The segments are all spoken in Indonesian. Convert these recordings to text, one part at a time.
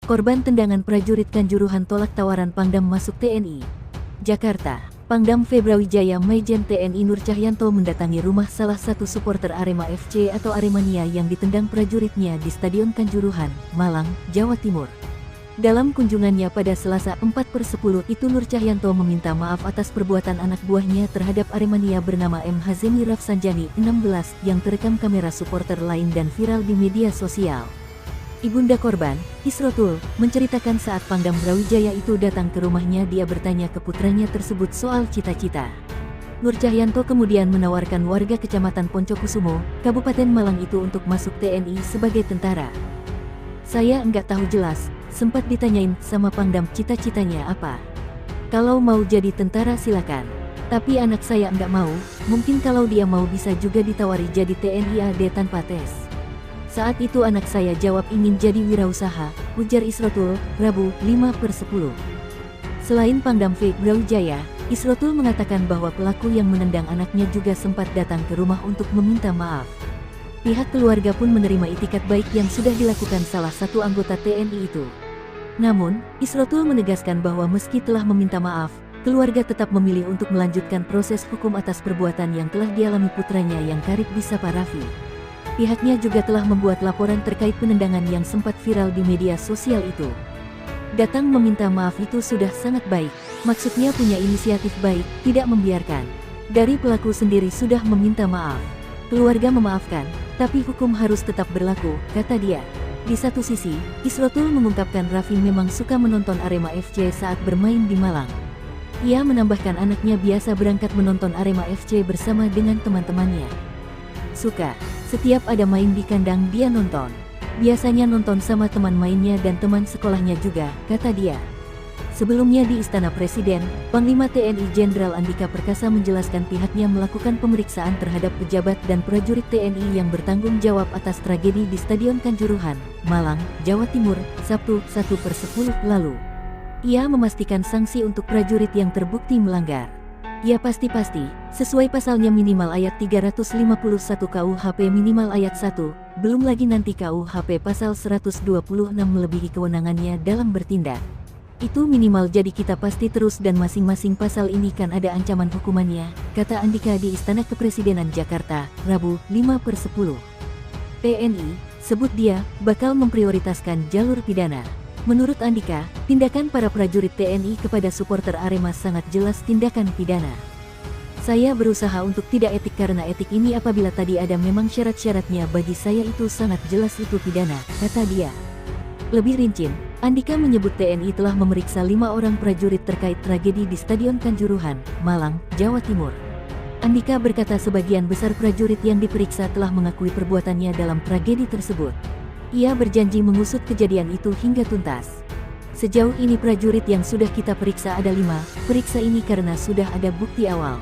korban tendangan prajurit Kanjuruhan tolak tawaran Pangdam masuk TNI. Jakarta, Pangdam Febrawijaya Maijen TNI Nur Cahyanto mendatangi rumah salah satu supporter Arema FC atau Aremania yang ditendang prajuritnya di Stadion Kanjuruhan, Malang, Jawa Timur. Dalam kunjungannya pada Selasa 4/10 itu Nur Cahyanto meminta maaf atas perbuatan anak buahnya terhadap Aremania bernama M. Hazemi Rafsanjani, 16, yang terekam kamera supporter lain dan viral di media sosial. Ibunda korban, Isrotul, menceritakan saat Pangdam Brawijaya itu datang ke rumahnya dia bertanya ke putranya tersebut soal cita-cita. Nur Cahyanto kemudian menawarkan warga Kecamatan Poncokusumo, Kabupaten Malang itu untuk masuk TNI sebagai tentara. Saya enggak tahu jelas, sempat ditanyain sama Pangdam cita-citanya apa. Kalau mau jadi tentara silakan. Tapi anak saya enggak mau, mungkin kalau dia mau bisa juga ditawari jadi TNI AD tanpa tes. Saat itu anak saya jawab ingin jadi wirausaha, ujar Isrotul, Rabu, 5/10. Selain Pangdam Brawijaya, Isrotul mengatakan bahwa pelaku yang menendang anaknya juga sempat datang ke rumah untuk meminta maaf. Pihak keluarga pun menerima itikat baik yang sudah dilakukan salah satu anggota TNI itu. Namun, Isrotul menegaskan bahwa meski telah meminta maaf, keluarga tetap memilih untuk melanjutkan proses hukum atas perbuatan yang telah dialami putranya yang karib disapa Raffi. Pihaknya juga telah membuat laporan terkait penendangan yang sempat viral di media sosial itu. Datang meminta maaf itu sudah sangat baik, maksudnya punya inisiatif baik, tidak membiarkan. Dari pelaku sendiri sudah meminta maaf. Keluarga memaafkan, tapi hukum harus tetap berlaku, kata dia. Di satu sisi, Isrotul mengungkapkan Raffi memang suka menonton Arema FC saat bermain di Malang. Ia menambahkan anaknya biasa berangkat menonton Arema FC bersama dengan teman-temannya. Suka, setiap ada main di kandang dia nonton. Biasanya nonton sama teman mainnya dan teman sekolahnya juga, kata dia. Sebelumnya di Istana Presiden, Panglima TNI Jenderal Andika Perkasa menjelaskan pihaknya melakukan pemeriksaan terhadap pejabat dan prajurit TNI yang bertanggung jawab atas tragedi di Stadion Kanjuruhan, Malang, Jawa Timur, Sabtu, 1/10 lalu. Ia memastikan sanksi untuk prajurit yang terbukti melanggar. Ya pasti, sesuai pasalnya minimal ayat 351 KUHP minimal ayat 1, belum lagi nanti KUHP pasal 126 melebihi kewenangannya dalam bertindak. Itu minimal jadi kita pasti terus dan masing-masing pasal ini kan ada ancaman hukumannya, kata Andika di Istana Kepresidenan Jakarta, Rabu, 5/10. TNI, sebut dia, bakal memprioritaskan jalur pidana. Menurut Andika, tindakan para prajurit TNI kepada supporter Arema sangat jelas tindakan pidana. Saya berusaha untuk tidak etik karena etik ini apabila tadi ada memang syarat-syaratnya bagi saya itu sangat jelas itu pidana, kata dia. Lebih rinci, Andika menyebut TNI telah memeriksa 5 orang prajurit terkait tragedi di Stadion Kanjuruhan, Malang, Jawa Timur. Andika berkata sebagian besar prajurit yang diperiksa telah mengakui perbuatannya dalam tragedi tersebut. Ia berjanji mengusut kejadian itu hingga tuntas. Sejauh ini prajurit yang sudah kita periksa ada 5, periksa ini karena sudah ada bukti awal.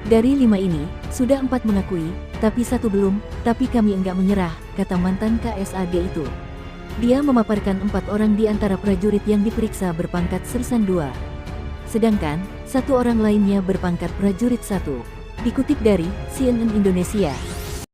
Dari 5 ini, sudah 4 mengakui, tapi 1 belum, tapi kami enggak menyerah, kata mantan KSAD itu. Dia memaparkan 4 orang di antara prajurit yang diperiksa berpangkat Sersan 2. Sedangkan, 1 orang lainnya berpangkat prajurit 1. Dikutip dari CNN Indonesia.